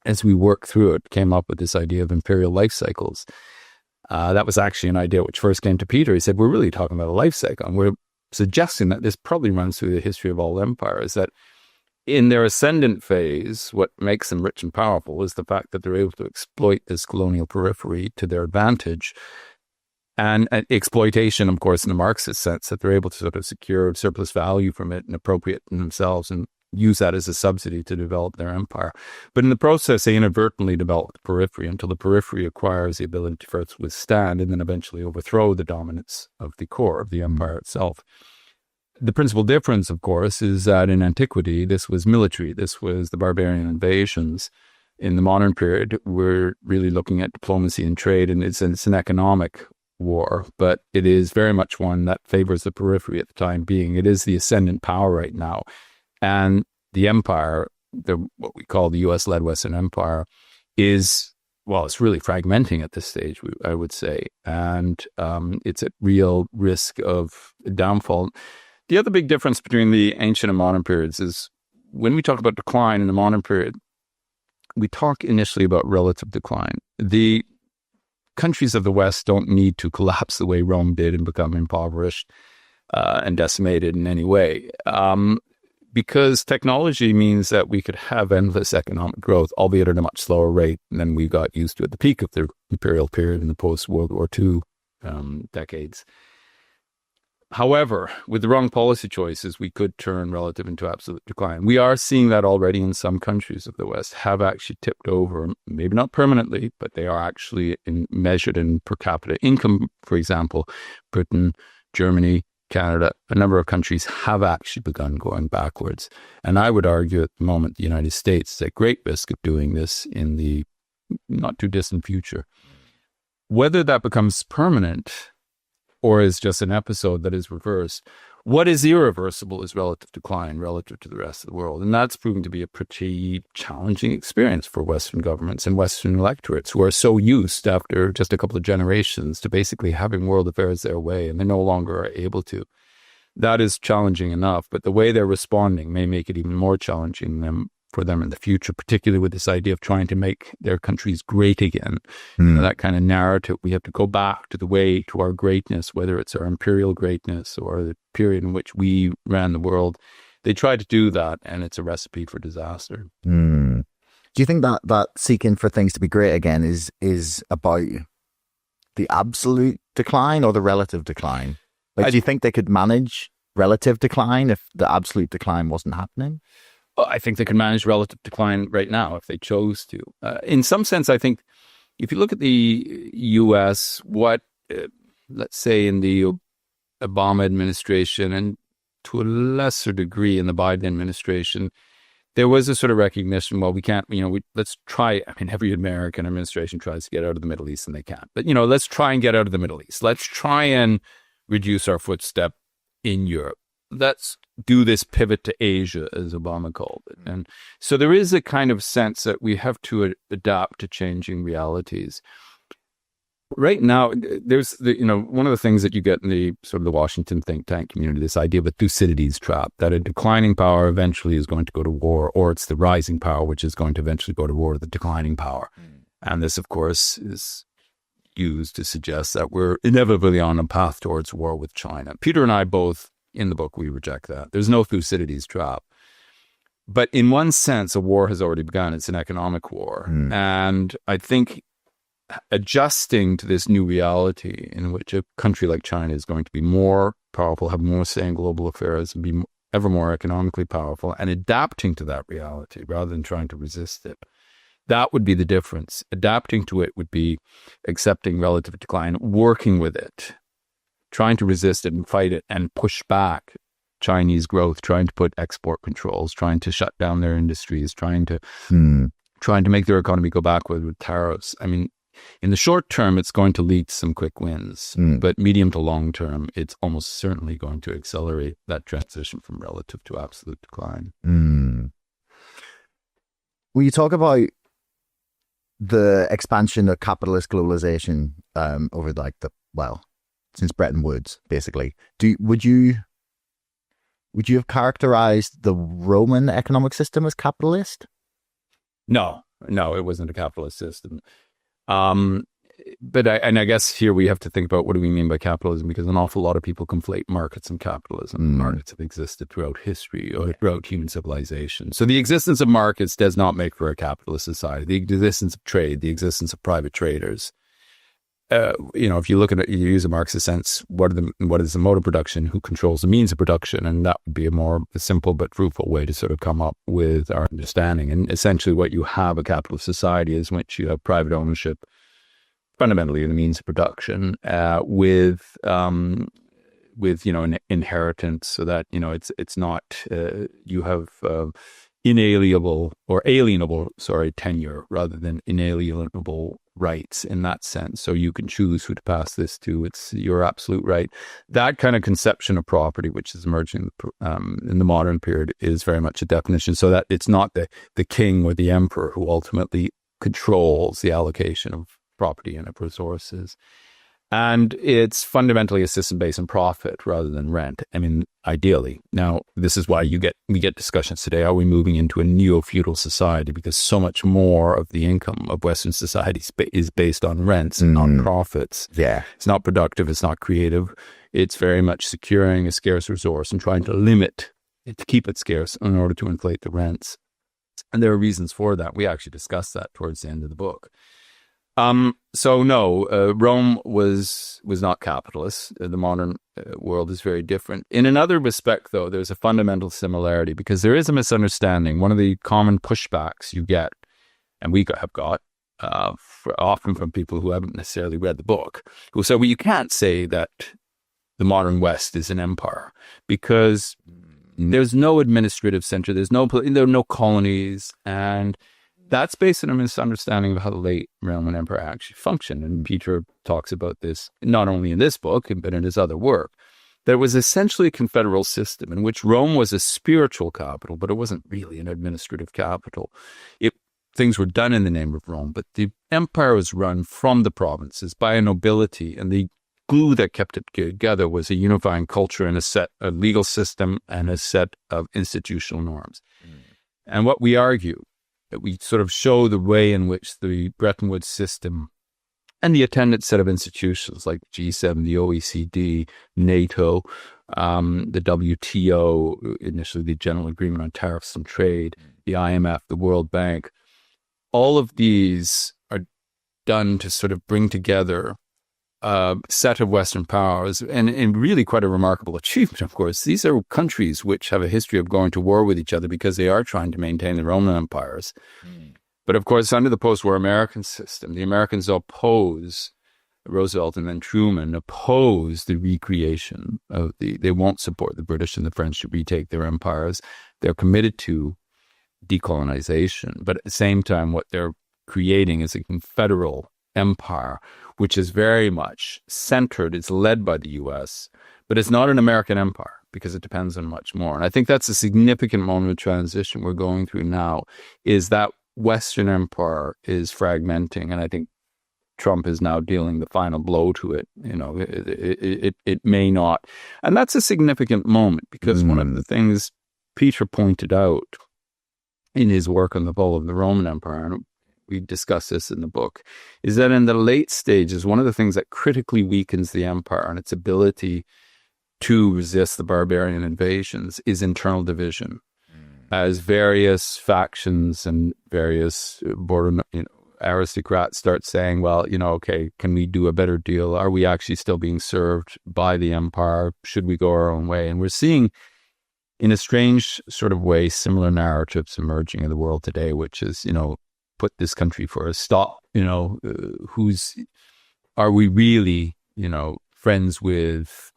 as we worked through it, came up with this idea of imperial life cycles. That was actually an idea which first came to Peter. He said, we're really talking about a life cycle. And we're suggesting that this probably runs through the history of all empires, that in their ascendant phase, what makes them rich and powerful is the fact that they're able to exploit this colonial periphery to their advantage. And exploitation, of course, in the Marxist sense, that they're able to sort of secure surplus value from it and appropriate in themselves and use that as a subsidy to develop their empire. But in the process, they inadvertently develop the periphery until the periphery acquires the ability to first withstand and then eventually overthrow the dominance of the core of the empire itself. The principal difference, of course, is that in antiquity, this was military. This was the barbarian invasions. In the modern period, we're really looking at diplomacy and trade, and it's an economic war, but it is very much one that favors the periphery at the time being. It is the ascendant power right now. And the empire, what we call the US-led Western Empire, is, well, it's really fragmenting at this stage, I would say. And it's at real risk of downfall. The other big difference between the ancient and modern periods is when we talk about decline in the modern period, we talk initially about relative decline. The countries of the West don't need to collapse the way Rome did and become impoverished and decimated in any way. Because technology means that we could have endless economic growth, albeit at a much slower rate than we got used to at the peak of the imperial period in the post-World War II decades. However, with the wrong policy choices, we could turn relative into absolute decline. We are seeing that already in some countries of the West have actually tipped over, maybe not permanently, but they are actually measured in per capita income. For example, Britain, Germany, Canada, a number of countries have actually begun going backwards. And I would argue at the moment the United States is at great risk of doing this in the not too distant future. Whether that becomes permanent or is just an episode that is reversed, what is irreversible is relative decline relative to the rest of the world. And that's proven to be a pretty challenging experience for Western governments and Western electorates who are so used after just a couple of generations to basically having world affairs their way, and they no longer are able to. That is challenging enough, but the way they're responding may make it even more challenging for them in the future, particularly with this idea of trying to make their countries great again. You know, that kind of narrative. We have to go back to the way to our greatness, whether it's our imperial greatness or the period in which we ran the world. They try to do that, and it's a recipe for disaster. Do you think that seeking for things to be great again is about the absolute decline or the relative decline? Like, do you think they could manage relative decline if the absolute decline wasn't happening? I think they can manage relative decline right now if they chose to. In some sense, I think if you look at the U.S., let's say in the Obama administration and to a lesser degree in the Biden administration, there was a sort of recognition, well, we can't, let's try, every American administration tries to get out of the Middle East and they can't. But, let's try and get out of the Middle East. Let's try and reduce our footstep in Europe. Let's do this pivot to Asia, as Obama called it. And so there is a kind of sense that we have to adapt to changing realities. Right now, there's one of the things that you get in the sort of the Washington think tank community, this idea of a Thucydides trap, that a declining power eventually is going to go to war, or it's the rising power which is going to eventually go to war with the declining power. And this, of course, is used to suggest that we're inevitably on a path towards war with China. Peter and I both, in the book, we reject that. There's no Thucydides trap. But in one sense, a war has already begun. It's an economic war. And I think adjusting to this new reality in which a country like China is going to be more powerful, have more say in global affairs, and be ever more economically powerful, and adapting to that reality rather than trying to resist it. That would be the difference. Adapting to it would be accepting relative decline, working with it, trying to resist it and fight it and push back Chinese growth, trying to put export controls, trying to shut down their industries, trying to make their economy go backward with tariffs. In the short term, it's going to lead to some quick wins, but medium to long term, it's almost certainly going to accelerate that transition from relative to absolute decline. Will you talk about the expansion of capitalist globalization over since Bretton Woods, basically? Would you have characterized the Roman economic system as capitalist? No, No, it wasn't a capitalist system. Um, but I guess here we have to think about what do we mean by capitalism, because an awful lot of people conflate markets and capitalism. Markets have existed throughout history or throughout human civilization. So the existence of markets does not make for a capitalist society. The existence of trade, the existence of private traders. If you look at it, you use a Marxist sense, what is the mode of production, who controls the means of production, and that would be a more simple but fruitful way to sort of come up with our understanding. And essentially what you have a capitalist society is which you have private ownership, fundamentally the means of production, with an inheritance, so that it's not you have alienable tenure rather than inalienable rights in that sense. So you can choose who to pass this to. It's your absolute right. That kind of conception of property, which is emerging in the modern period, is very much a definition. So that it's not the king or the emperor who ultimately controls the allocation of property and of resources. And it's fundamentally a system based on profit rather than rent. I mean, ideally. Now, this is why we get discussions today. Are we moving into a neo-feudal society? Because so much more of the income of Western society is based on rents and on profits. Yeah. It's not productive. It's not creative. It's very much securing a scarce resource and trying to limit it, to keep it scarce in order to inflate the rents. And there are reasons for that. We actually discussed that towards the end of the book. So no, Rome was not capitalist. The modern world is very different. In another respect, though, there's a fundamental similarity, because there is a misunderstanding. One of the common pushbacks you get, and we have got, often from people who haven't necessarily read the book, who say, well, you can't say that the modern West is an empire, because there's no administrative center, there are no colonies, and that's based on a misunderstanding of how the late Roman Empire actually functioned. And Peter talks about this not only in this book, but in his other work. There was essentially a confederal system in which Rome was a spiritual capital, but it wasn't really an administrative capital. Things were done in the name of Rome, but the empire was run from the provinces by a nobility, and the glue that kept it together was a unifying culture and a legal system and a set of institutional norms. And what we argue, that we sort of show the way in which the Bretton Woods system and the attendant set of institutions like G7, the OECD, NATO, the WTO, initially the General Agreement on Tariffs and Trade, the IMF, the World Bank, all of these are done to sort of bring together a set of Western powers, and really quite a remarkable achievement, of course. These are countries which have a history of going to war with each other because they are trying to maintain their Roman empires. But of course, under the post-war American system, the Americans oppose, Roosevelt and then Truman oppose the recreation of they won't support the British and the French to retake their empires. They're committed to decolonization, but at the same time, what they're creating is a confederal empire, which is very much centered, it's led by the U.S., but it's not an American empire because it depends on much more. And I think that's a significant moment of transition we're going through now, is that Western empire is fragmenting. And I think Trump is now dealing the final blow to it. It may not. And that's a significant moment, because one of the things Peter pointed out in his work on the fall of the Roman Empire, and we discuss this in the book, is that in the late stages, one of the things that critically weakens the empire and its ability to resist the barbarian invasions is internal division. As various factions and various border aristocrats start saying, well, okay, can we do a better deal? Are we actually still being served by the empire? Should we go our own way? And we're seeing, in a strange sort of way, similar narratives emerging in the world today, which is, put this country for a stop. Are we really, friends with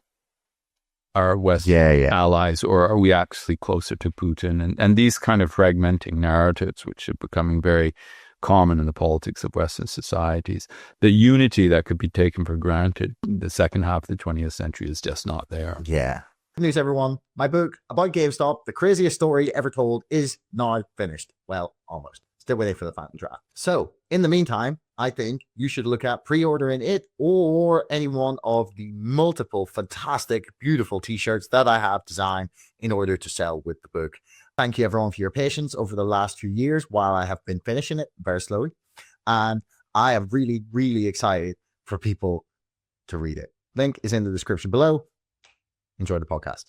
our Western allies, or are we actually closer to Putin? And these kind of fragmenting narratives, which are becoming very common in the politics of Western societies, the unity that could be taken for granted in the second half of the 20th century is just not there. Yeah. Good news, everyone. My book about GameStop, the craziest story ever told, is now finished. Well, almost. Still waiting for the final draft. So, in the meantime, I think you should look at pre-ordering it or any one of the multiple fantastic, beautiful t-shirts that I have designed in order to sell with the book. Thank you everyone for your patience over the last few years while I have been finishing it very slowly. And I am really, really excited for people to read it. Link is in the description below. Enjoy the podcast.